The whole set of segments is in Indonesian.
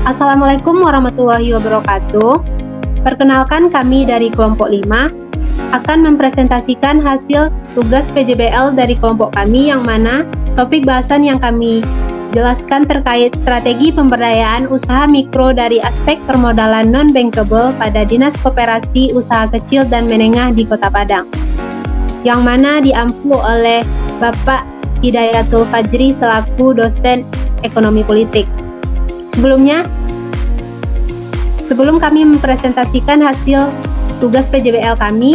Assalamualaikum warahmatullahi wabarakatuh. Perkenalkan, kami dari kelompok 5 akan mempresentasikan hasil tugas PJBL dari kelompok kami, yang mana topik bahasan yang kami jelaskan terkait strategi pemberdayaan usaha mikro dari aspek permodalan non-bankable pada Dinas Koperasi Usaha Kecil dan Menengah di Kota Padang, yang mana diampu oleh Bapak Hidayatul Fajri selaku dosen ekonomi politik. Sebelum kami mempresentasikan hasil tugas PJBL kami,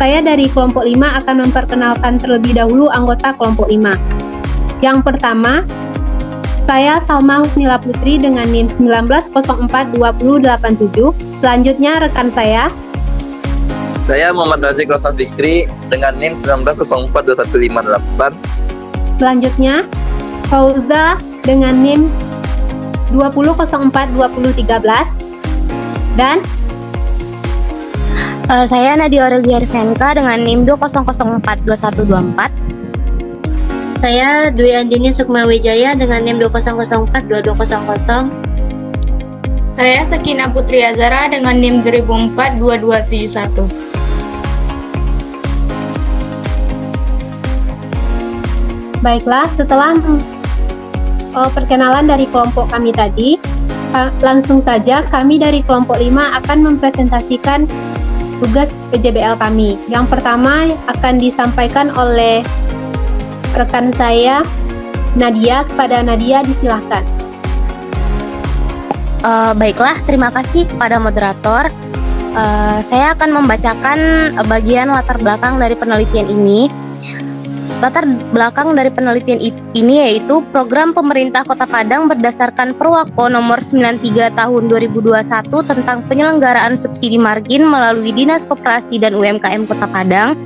saya dari kelompok 5 akan memperkenalkan terlebih dahulu anggota kelompok 5. Yang pertama, saya Salma Husnila Putri dengan NIM 19042087. Selanjutnya rekan saya Muhammad Razik Rosal Fikri dengan NIM 19042158. Selanjutnya Fauza dengan NIM 20042013. Dan saya Nadia Aurelia Arifenka dengan NIM 20042124. Saya Dwi Andini Sukmawijaya dengan NIM 20042200. Saya Sakina Putri Azara dengan NIM 20042271. baiklah, setelah perkenalan dari kelompok kami tadi, langsung saja kami dari kelompok 5 akan mempresentasikan tugas PJBL kami. Yang pertama akan disampaikan oleh rekan saya Nadia. Kepada Nadia disilahkan. Baiklah, terima kasih kepada moderator. Saya akan membacakan bagian latar belakang dari penelitian ini. Latar belakang dari penelitian ini yaitu program pemerintah Kota Padang berdasarkan Perwako nomor 93 tahun 2021 tentang penyelenggaraan subsidi margin melalui Dinas Koperasi dan UMKM Kota Padang,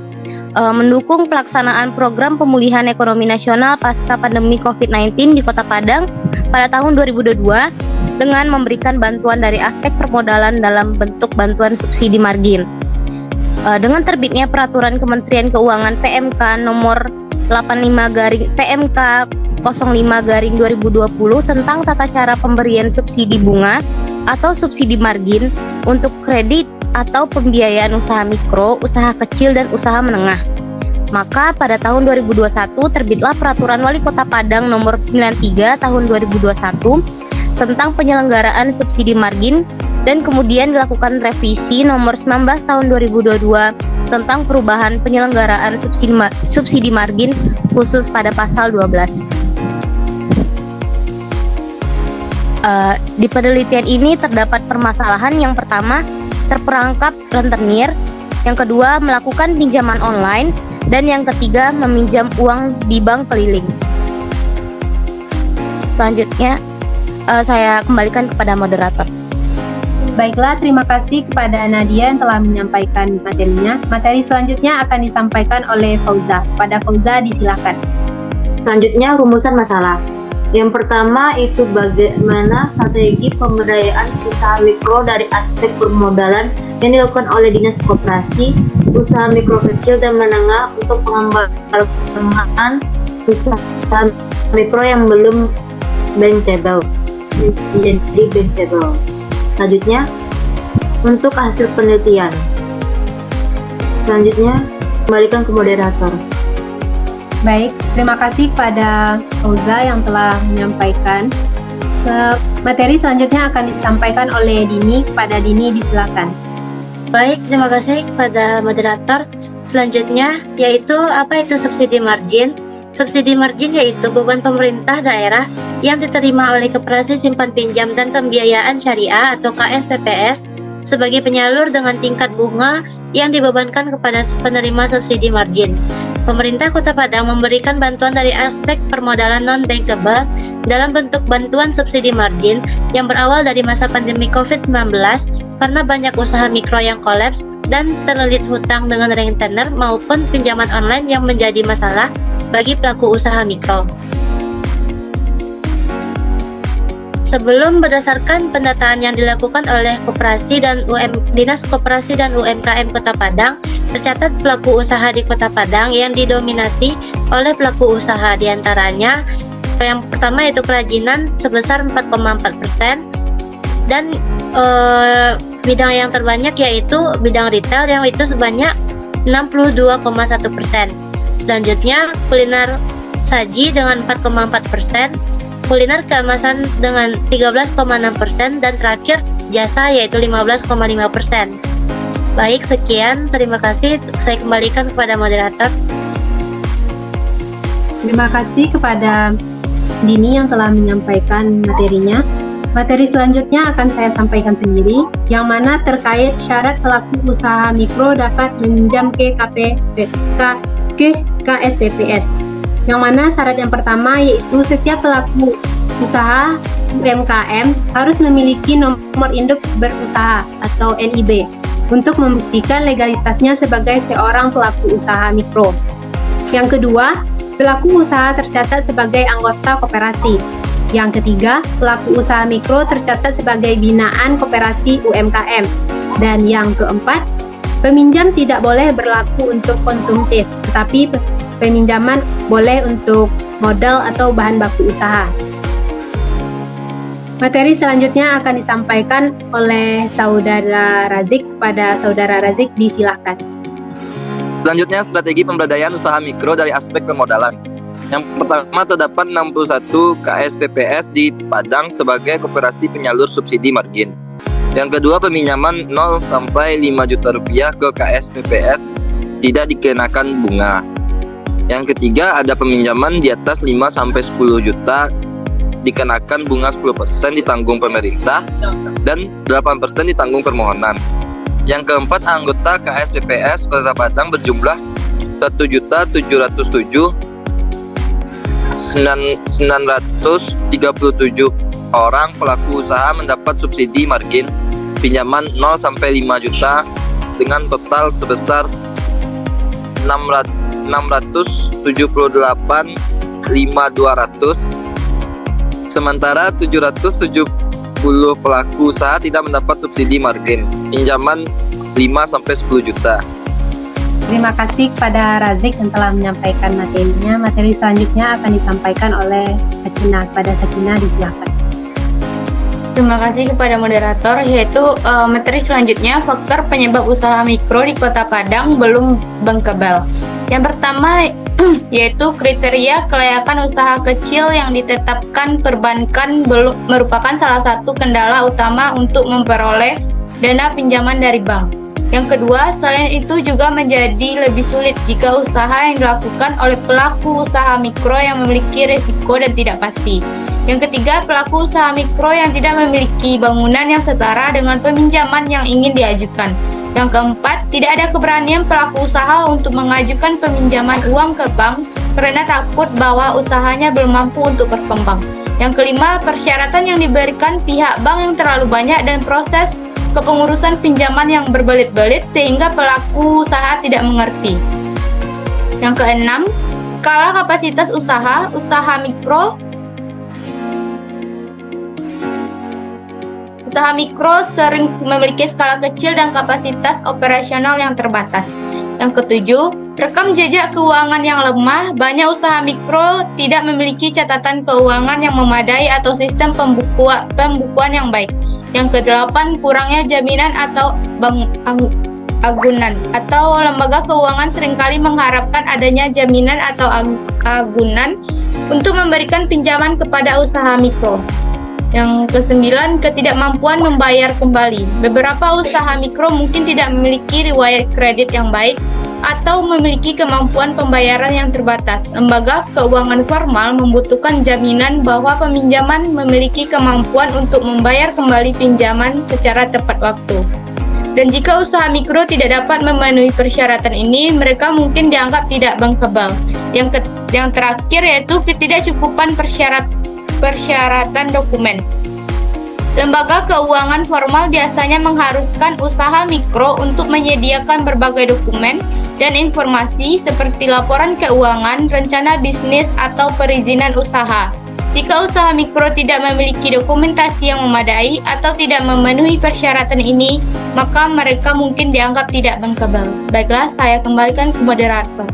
mendukung pelaksanaan program pemulihan ekonomi nasional pasca pandemi COVID-19 di Kota Padang pada tahun 2022 dengan memberikan bantuan dari aspek permodalan dalam bentuk bantuan subsidi margin. Dengan terbitnya peraturan Kementerian Keuangan PMK nomor 85/05/2020 tentang tata cara pemberian subsidi bunga atau subsidi margin untuk kredit atau pembiayaan usaha mikro, usaha kecil dan usaha menengah. Maka pada tahun 2021 terbitlah peraturan Wali Kota Padang nomor 93 tahun 2021 tentang penyelenggaraan subsidi margin, dan kemudian dilakukan revisi nomor 19 tahun 2022 tentang perubahan penyelenggaraan subsidi margin khusus pada pasal 12. Di penelitian ini terdapat permasalahan. Yang pertama, terperangkap rentenir, yang kedua melakukan pinjaman online, dan yang ketiga meminjam uang di bank keliling. Selanjutnya saya kembalikan kepada moderator. Baiklah, terima kasih kepada Nadia yang telah menyampaikan materinya. Materi selanjutnya akan disampaikan oleh Fauza. Pada Fauza disilahkan. Selanjutnya rumusan masalah. Yang pertama itu bagaimana strategi pemberdayaan usaha mikro dari aspek permodalan yang dilakukan oleh Dinas Koperasi, Usaha Mikro Kecil dan Menengah untuk pengembangan usaha mikro yang belum bankable menjadi bankable. Selanjutnya, untuk hasil penelitian. Selanjutnya, kembalikan ke moderator. Baik, terima kasih kepada Fauza yang telah menyampaikan. Materi selanjutnya akan disampaikan oleh Dini. Kepada Dini disilakan. Baik, terima kasih kepada moderator. Selanjutnya, yaitu apa itu subsidi margin? Subsidi margin yaitu beban pemerintah daerah yang diterima oleh Koperasi Simpan Pinjam dan Pembiayaan Syariah atau KSPPS sebagai penyalur dengan tingkat bunga yang dibebankan kepada penerima subsidi margin. Pemerintah Kota Padang memberikan bantuan dari aspek permodalan non-bankable dalam bentuk bantuan subsidi margin yang berawal dari masa pandemi COVID-19 karena banyak usaha mikro yang kolaps dan terlilit hutang dengan rentenir maupun pinjaman online yang menjadi masalah bagi pelaku usaha mikro. Sebelum berdasarkan pendataan yang dilakukan oleh Dinas Koperasi dan UMKM Kota Padang, tercatat pelaku usaha di Kota Padang yang didominasi oleh pelaku usaha, diantaranya yang pertama yaitu kerajinan sebesar 4,4%, Dan bidang yang terbanyak yaitu bidang retail yang itu sebanyak 62,1%. Selanjutnya kuliner saji dengan 4,4%, kuliner keemasan dengan 13,6%, dan terakhir jasa yaitu 15,5%. Baik, sekian. Terima kasih. Saya kembalikan kepada moderator. Terima kasih kepada Dini yang telah menyampaikan materinya. Materi selanjutnya akan saya sampaikan sendiri, yang mana terkait syarat pelaku usaha mikro dapat meminjam ke KSPPS. Yang mana syarat yang pertama yaitu setiap pelaku usaha UMKM harus memiliki nomor induk berusaha atau NIB untuk membuktikan legalitasnya sebagai seorang pelaku usaha mikro. Yang kedua, pelaku usaha tercatat sebagai anggota koperasi. Yang ketiga, pelaku usaha mikro tercatat sebagai binaan koperasi UMKM. Dan yang keempat, peminjam tidak boleh berlaku untuk konsumtif, tetapi peminjaman boleh untuk modal atau bahan baku usaha. Materi selanjutnya akan disampaikan oleh Saudara Razik. Kepada Saudara Razik, disilakan. Selanjutnya, strategi pemberdayaan usaha mikro dari aspek permodalan. Yang pertama, terdapat 61 KSPPS di Padang sebagai koperasi penyalur subsidi margin. Yang kedua, peminjaman 0 sampai 5 juta rupiah ke KSPPS tidak dikenakan bunga. Yang ketiga, ada peminjaman di atas 5 sampai 10 juta dikenakan bunga 10% ditanggung pemerintah dan 8% ditanggung permohonan. Yang keempat, anggota KSPPS Kota Padang berjumlah 1.737.937 orang pelaku usaha mendapat subsidi margin pinjaman 0 sampai 5 juta dengan total sebesar 678.500. Sementara 770 pelaku usaha tidak mendapat subsidi margin pinjaman 5 sampai 10 juta. Terima kasih kepada Razik yang telah menyampaikan materinya. Materi selanjutnya akan disampaikan oleh Sakina. Kepada Sakina, disilakan. Terima kasih kepada moderator, yaitu materi selanjutnya faktor penyebab usaha mikro di Kota Padang belum bankable. Yang pertama yaitu kriteria kelayakan usaha kecil yang ditetapkan perbankan belum merupakan salah satu kendala utama untuk memperoleh dana pinjaman dari bank. Yang kedua, selain itu juga menjadi lebih sulit jika usaha yang dilakukan oleh pelaku usaha mikro yang memiliki risiko dan tidak pasti. Yang ketiga, pelaku usaha mikro yang tidak memiliki bangunan yang setara dengan peminjaman yang ingin diajukan. Yang keempat, tidak ada keberanian pelaku usaha untuk mengajukan peminjaman uang ke bank karena takut bahwa usahanya belum mampu untuk berkembang. Yang kelima, persyaratan yang diberikan pihak bank yang terlalu banyak dan proses kepengurusan pinjaman yang berbelit-belit sehingga pelaku usaha tidak mengerti. Yang keenam, skala kapasitas usaha mikro. Usaha mikro sering memiliki skala kecil dan kapasitas operasional yang terbatas. Yang ketujuh, rekam jejak keuangan yang lemah. Banyak usaha mikro tidak memiliki catatan keuangan yang memadai atau sistem pembukuan yang baik. Yang kedelapan, kurangnya jaminan atau agunan atau lembaga keuangan seringkali mengharapkan adanya jaminan atau agunan untuk memberikan pinjaman kepada usaha mikro. Yang kesembilan, ketidakmampuan membayar kembali. Beberapa usaha mikro mungkin tidak memiliki riwayat kredit yang baik atau memiliki kemampuan pembayaran yang terbatas. Lembaga keuangan formal membutuhkan jaminan bahwa peminjaman memiliki kemampuan untuk membayar kembali pinjaman secara tepat waktu. Dan jika usaha mikro tidak dapat memenuhi persyaratan ini, mereka mungkin dianggap tidak bankable. Yang terakhir yaitu ketidakcukupan persyaratan dokumen. Lembaga keuangan formal biasanya mengharuskan usaha mikro untuk menyediakan berbagai dokumen dan informasi seperti laporan keuangan, rencana bisnis, atau perizinan usaha. Jika usaha mikro tidak memiliki dokumentasi yang memadai atau tidak memenuhi persyaratan ini, maka mereka mungkin dianggap tidak bankable. Baiklah, saya kembalikan ke moderator.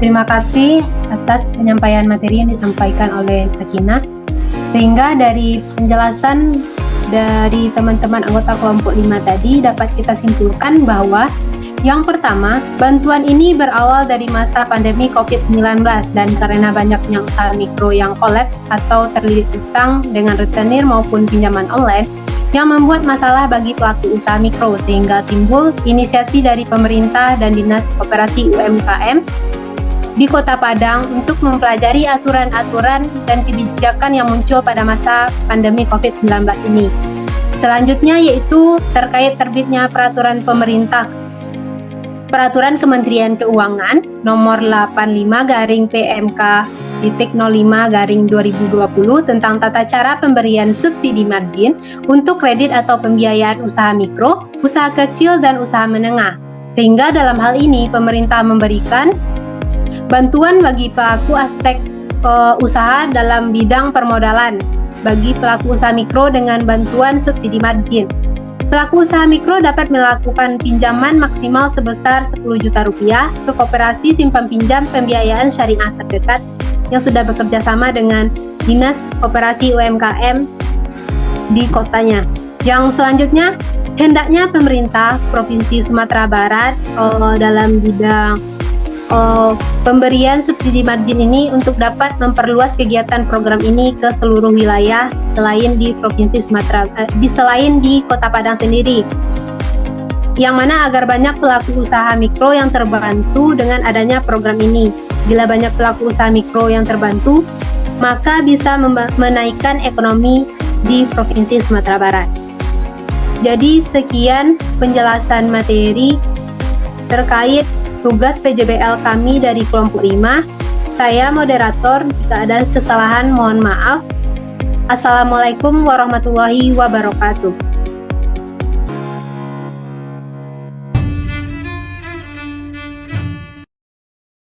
Terima kasih atas penyampaian materi yang disampaikan oleh Sakina. Sehingga dari penjelasan dari teman-teman anggota kelompok 5 tadi dapat kita simpulkan bahwa yang pertama, bantuan ini berawal dari masa pandemi COVID-19 dan karena banyaknya usaha mikro yang kolaps atau terlilit utang dengan retenir maupun pinjaman online yang membuat masalah bagi pelaku usaha mikro sehingga timbul inisiasi dari pemerintah dan Dinas Koperasi UMKM di Kota Padang untuk mempelajari aturan-aturan dan kebijakan yang muncul pada masa pandemi COVID-19 ini. Selanjutnya yaitu terkait terbitnya peraturan Peraturan Kementerian Keuangan nomor 85/PMK-05/2020 tentang tata cara pemberian subsidi margin untuk kredit atau pembiayaan usaha mikro, usaha kecil dan usaha menengah. Sehingga dalam hal ini pemerintah memberikan bantuan bagi pelaku aspek usaha dalam bidang permodalan bagi pelaku usaha mikro dengan bantuan subsidi margin. Pelaku usaha mikro dapat melakukan pinjaman maksimal sebesar Rp10 juta ke koperasi simpan pinjam pembiayaan syariah terdekat yang sudah bekerja sama dengan Dinas Koperasi UMKM di kotanya. Yang selanjutnya, hendaknya pemerintah Provinsi Sumatera Barat dalam bidang pemberian subsidi margin ini untuk dapat memperluas kegiatan program ini ke seluruh wilayah selain di Provinsi selain di Kota Padang sendiri. Yang mana agar banyak pelaku usaha mikro yang terbantu dengan adanya program ini. Bila banyak pelaku usaha mikro yang terbantu, maka bisa menaikkan ekonomi di Provinsi Sumatera Barat. Jadi sekian penjelasan materi terkait tugas PJBL kami dari kelompok 5. Saya moderator, jika ada kesalahan mohon maaf. Assalamualaikum warahmatullahi wabarakatuh.